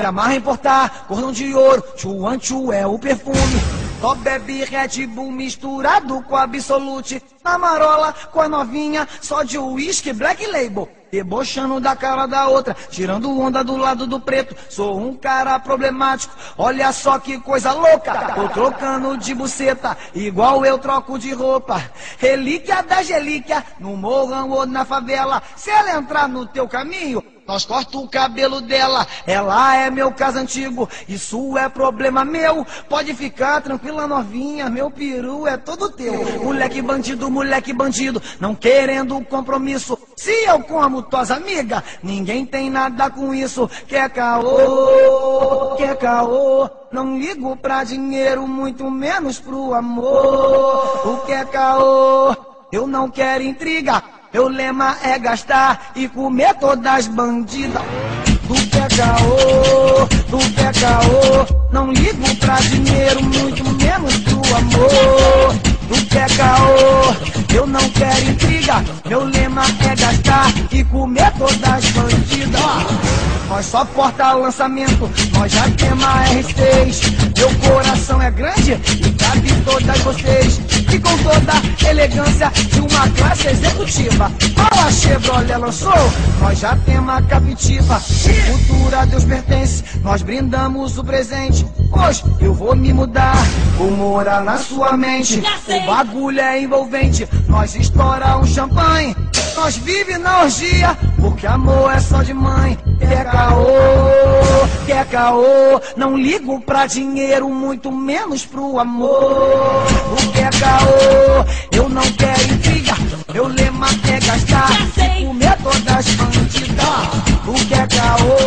Amarra importar, cordão de ouro, Chuanchu é o perfume. Só bebe Red Bull misturado com Absolute. Na marola com a novinha, só de uísque Black Label. Debochando da cara da outra, tirando onda do lado do preto. Sou um cara problemático, olha só que coisa louca. Tô trocando de buceta, igual eu troco de roupa. Relíquia da relíquia, no morrão ou na favela. Se ela entrar no teu caminho, nós corta o cabelo dela. Ela é meu caso antigo, isso é problema meu. Pode ficar tranquila novinha, meu peru é todo teu. Moleque bandido, não querendo compromisso. Se eu como tuas amigas, ninguém tem nada com isso. Quer caô, não ligo pra dinheiro, muito menos pro amor. O que é caô, eu não quero intriga. Meu lema é gastar e comer todas as bandidas. Tu quer caô, não ligo pra dinheiro, muito menos pro amor. Tu quer caô, eu não quero intriga. Meu lema é gastar e comer todas as bandidas. Nós só porta lançamento, nós já temos a R6. Meu coração é grande e cabe todas vocês. E com toda elegância de uma classe executiva. Fala Chevrolet lançou, nós já temos a captiva. Futuro a Deus pertence, nós brindamos o presente. Hoje eu vou me mudar, vou morar na sua mente. O bagulho é envolvente, nós estoura um champanhe. Nós vive na orgia, porque amor é só de mãe. Quer caô, não ligo pra dinheiro, muito menos pro amor. O que é caô, eu não quero intriga. Meu lema é gastar e comer todas as bandidas. O que é caô,